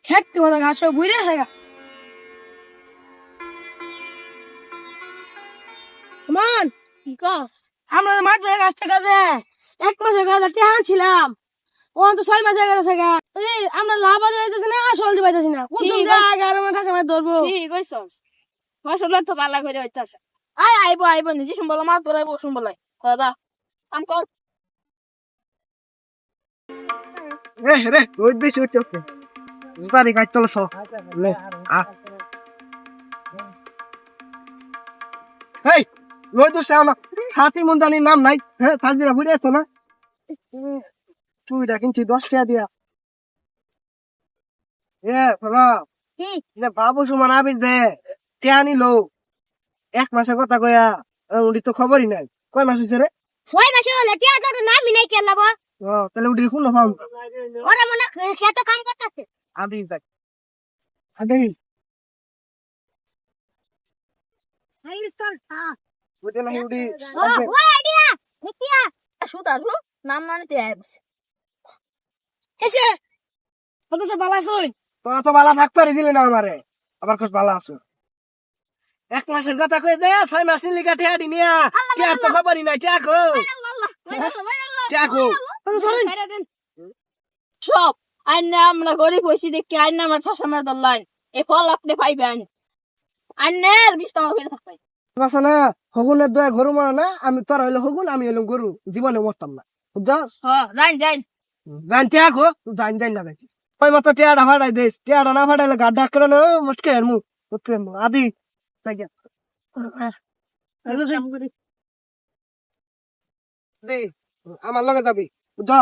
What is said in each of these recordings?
খেতে বড় ঘাস বুঝে থাকা মান কি কস? আমরা মাছ ধরে গাছ থেকে যে 1 মাসের কাজ ছিলাম ও তো 6 মাসের কাজ থেকে আমরা লাভ হইতেছি না আসল দিবাইতেছি না কোন ঠিক সময় আছে। 11 মাস সময় ধরবো ঠিক কইছস। ফসল তো ভালো করে হইতাছে। আইবো নিজে সম্বল মাছ ধরাইবো সম্বলাই দাদা কাম কর। রে রোদ বেশি হচ্ছে ওকে সারি কাজ চলো সব লে এই রোদ তো সামনা হাতি মুন্দানির নাম নাই হ্যাঁ সাজবিরা বুড়ে আছো না তুই কিনছি 10 টাকা দিয়া তোরা কি বাবু সমান আবির যে টেয়ানি লো 1 মাসের কথা কয়া উনি তো খবরই নাই কয় মাস হয়েছে রে 6 মাস হলে টিয়া তো নামই নাই কে লাবো তাহলে উঠি শুনো পাও ওরা মনে খেতে কাম করতেছে। আদি দেখ আদি উঠে না উঠি ও আইডিয়া নিতিয়া সুদারু নাম নানিতে আইবস এসে কত সব ভালো আছই তোরা তো বালা থাক পারি দিলে না আমারে আবার কোস বালা আছো 1 মাসের কথা কয়ে দে 6 মাস লিগা টিয়া দিনিয়া টিয়া তো খবরই নাই টিয়া কো টিয়া কো সব আইনা আমরা গরিব হইছি দেখি আইনা আমরা শাসনের দল্লাইন এই ফল আপনি পাইবেন আইনের বিস্তার হয়ে থাকবে আছে না হগুনের দয়া গরু মারা না আমি তোর হইলো হগুন আমি হইলাম গরু জীবনে মরতাম না বুঝছস যাইন জান টিয়া কো জান জান না গাইছি ওই মতো টিয়াটা ফাটাই দেশ টিয়াটা না ফাটাইলে গাড্ডা করে না মুশকিল মু আদি তাই দে আমার লগে যাবি যা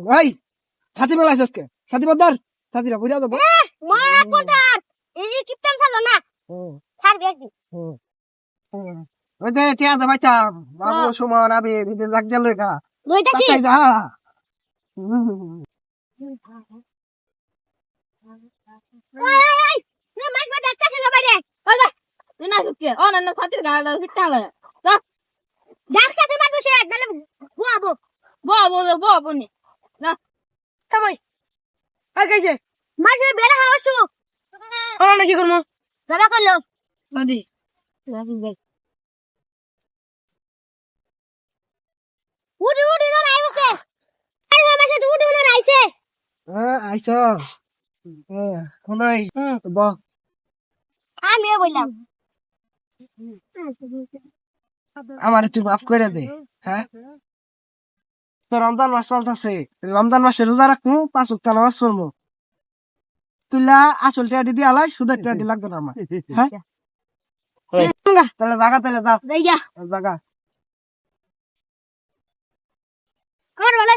ভাই ছাতি মেলাইছিস কে ছাতি বদার ছাতিরা বুঝা দেবো মা কোদার এই কিপটান ছালো না ছাড় দেখি ওই যে টিয়া দা বাইটা বাবু সুমন আবি ভিতরে লাগ গেল গা লই দেখি তাই যা ওই না মাছ মাছ দেখতাছ না বাইরে ওই যা তুই না কে ও না ফাতির গাড়া ফিটা হবে যা দেখছ তুই মাছ বসে গেলে বো নি না থামাই আর কাইছে মাছ বেড়া হাওসু আমরা কি করবো দাদা করলো দাদি উড়ি উড়ি না আইছে আই মাসে উড়ি উড়ি আইছে হ্যাঁ আইছো হ্যাঁ কোনাই ব আমিও বললাম আমার একটু মাফ করে দে হ্যাঁ তো রমজান মাস চলতেছে রমজান মাসে রোজা রাখবো 5 ওয়াক্ত নামাজ পড়বো তুইলা আসল টিয়াডি দিয়ে আলাই সুদের টিয়াডি লাগতো না আমার হ্যাঁ তাহলে জাগা তাহলে যা যাই যা জাগা আমার বলা